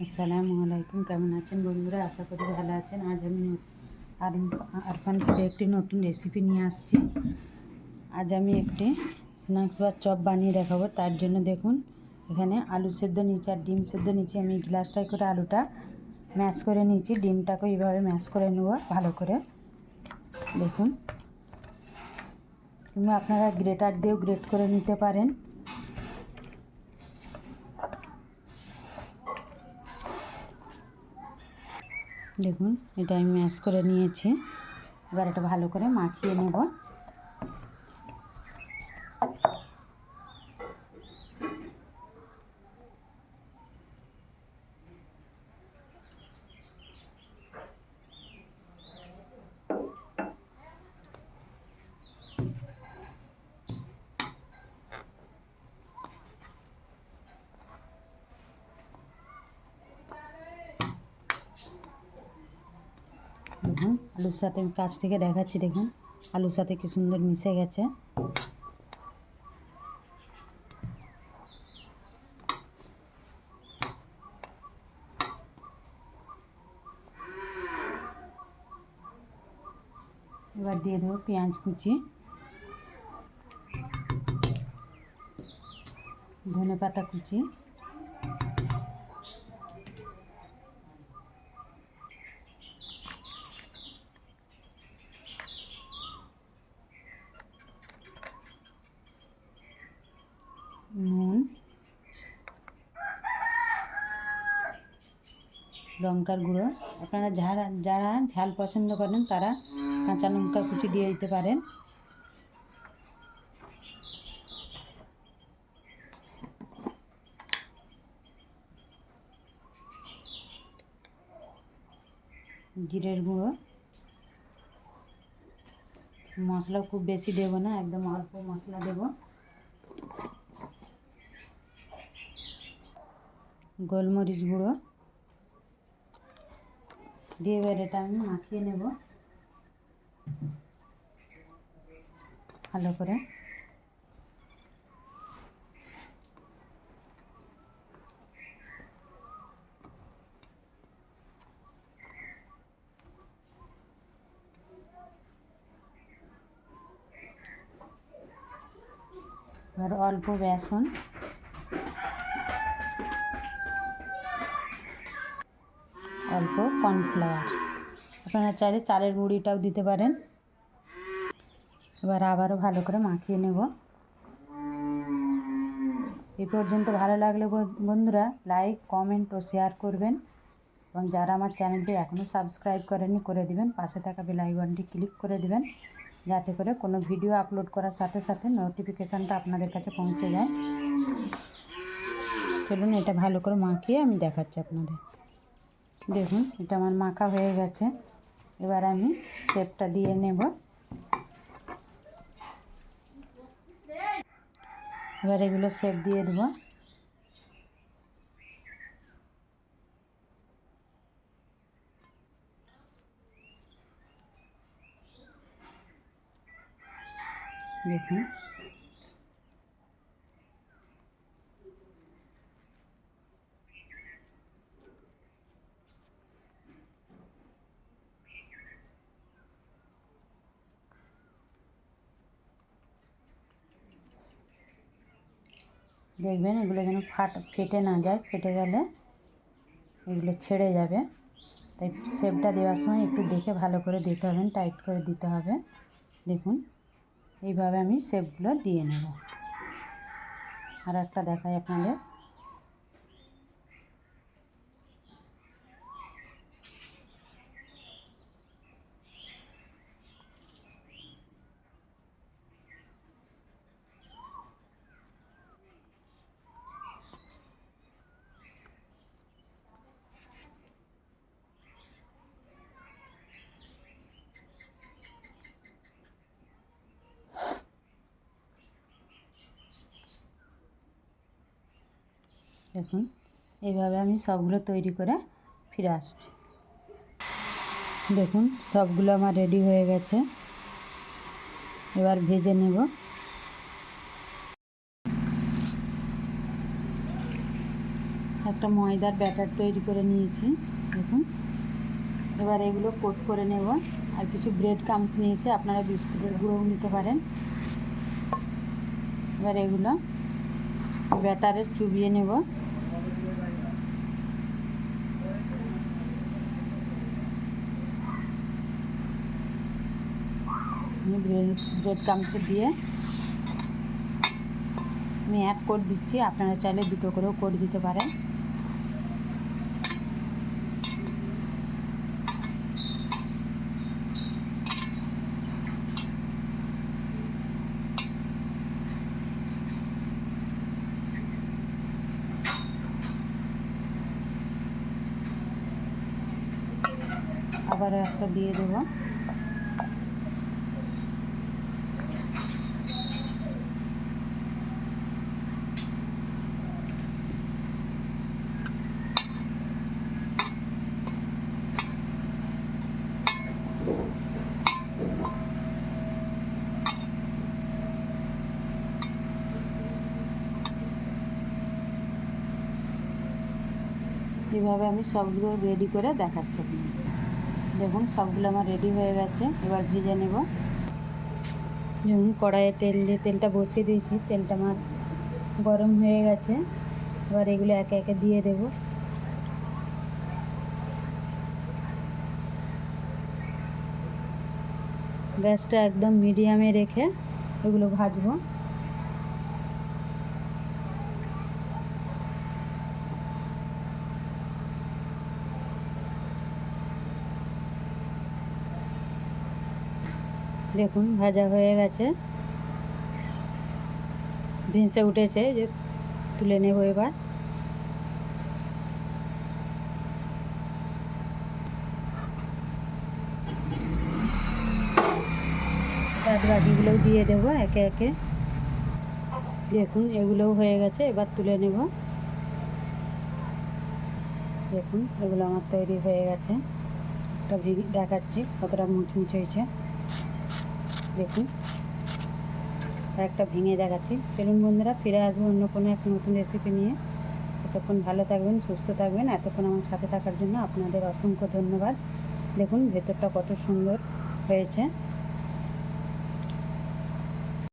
আসসালামু আলাইকুম। কেমন আছেন বন্ধুরা? আশা করি ভালো আছেন। আজ আমি আরফান ফুডে একটি নতুন রেসিপি নিয়ে আসছি। আজ আমি একটি স্ন্যাক্স বা চপ বানিয়ে দেখাবো। তার জন্য দেখুন, এখানে আলু সেদ্ধ নিয়েছি আর ডিম সেদ্ধ নিয়েছি। আমি গ্লাসটায় করে আলুটা ম্যাশ করে নিয়েছি, ডিমটাকে এইভাবে ম্যাশ করে নেব ভালো করে। দেখুন, কিংবা আপনারা গ্রেটার দিয়েও গ্রেট করে নিতে পারেন। দেখুন, এটা আমি ম্যাশ করে নিয়েছি। এবার এটা ভালো করে মাখিয়ে নেব। দেখুন, আলুর সাথে আমি কাছ থেকে দেখাচ্ছি। দেখুন, আলুর সাথে কি সুন্দর মিশে গেছে। এবার দিয়ে দেবো পেঁয়াজ কুচি, ধনে পাতা কুচি, নুন, লঙ্কার গুঁড়ো। আপনারা যারা ঝাল পছন্দ করেন তারা কাঁচা লঙ্কা কুচি দিয়ে দিতে পারেন। জিরের গুঁড়ো। মশলা খুব বেশি দেবো না, একদম অল্প মশলা দেব। গোলমরিচ গুঁড়ো দিয়ে এবার এটা আমি মাখিয়ে নেব ভালো করে। এবার অল্প বেসন, অল্প কর্নফ্লাওয়ার। আপনারা চাইলে চালের গুঁড়িটাও দিতে পারেন। এবার আবারও ভালো করে মাখিয়ে নেব। এই পর্যন্ত ভালো লাগলে বন্ধুরা লাইক, কমেন্ট ও শেয়ার করবেন, এবং যারা আমার চ্যানেলটি এখনও সাবস্ক্রাইব করেননি করে দিবেন। পাশে থাকা বেল আইকনটি ক্লিক করে দিবেন, যাতে করে কোনো ভিডিও আপলোড করার সাথে সাথে নোটিফিকেশানটা আপনাদের কাছে পৌঁছে যায়। চলুন, এটা ভালো করে মাখিয়ে আমি দেখাচ্ছি আপনাদের। দেখুন, এটা আমার মাখা হয়ে গেছে। এবার আমি শেপটা দিয়ে নেব। এবার এগুলো শেপ দিয়ে দেবো। দেখুন, দেখবেন এগুলো যেন ফেটে না যায়। ফেটে গেলে এগুলো ছেড়ে যাবে। তাই শেপটা দেওয়ার সময় একটু দেখে ভালো করে দিতে হবে, টাইট করে দিতে হবে। দেখুন, এইভাবে আমি শেপগুলো দিয়ে নেব। আর একটা দেখাই আপনাদের। দেখুন, এইভাবে আমি সবগুলো তৈরি করে ফিরে আসছি। দেখুন, সবগুলো আমার রেডি হয়ে গেছে। এবার ভেজে নেব। একটা ময়দার ব্যাটার তৈরি করে নিয়েছি দেখুন। এবার এগুলো কোট করে নেব। আর কিছু ব্রেড ক্রাম্বস নিয়েছি, আপনারা বিস্কুটের গুঁড়োও নিতে পারেন। এবার এগুলো ব্যাটারে চুবিয়ে নেব। ব্রেড ক্রাম্বস দিয়ে আমি এক কোট দিচ্ছি, আপনারা চাইলে দুটো করেও কোট দিতে পারেন। আবার একটা দিয়ে দেবো। এভাবে আমি সবগুলো রেডি করে দেখাচ্ছি আপনাদের। দেখুন সবগুলো আমার রেডি হয়ে গেছে। এবার ভেজে নেব। যেমন কড়াইয়ে তেলটা বসিয়ে দিয়েছি, তেলটা আমার গরম হয়ে গেছে। এবার এগুলো একে একে দিয়ে দেব। গ্যাসটা একদম মিডিয়ামে রেখে এগুলো ভাজবো। দেখুন ভাজা হয়ে গেছে, ভেসে উঠেছে, যে তুলে নেব। এবার বাকিগুলোও দিয়ে দেবো একে একে। দেখুন এগুলোও হয়ে গেছে, এবার তুলে নেব। দেখুন এগুলো আমার তৈরি হয়ে গেছে। একটা ভেঙে দেখাচ্ছি কতটা মুচমুচে হয়েছে। দেখুন একটা ভেঙে দেখাচ্ছি। চলুন বন্ধুরা, ফিরে আসবো অন্য কোনো এক নতুন রেসিপি নিয়ে। ততক্ষণ ভালো থাকবেন, সুস্থ থাকবেন। এতক্ষণ আমার সাথে থাকার জন্য আপনাদের অসংখ্য ধন্যবাদ। দেখুন ভেতরটা কত সুন্দর হয়েছে।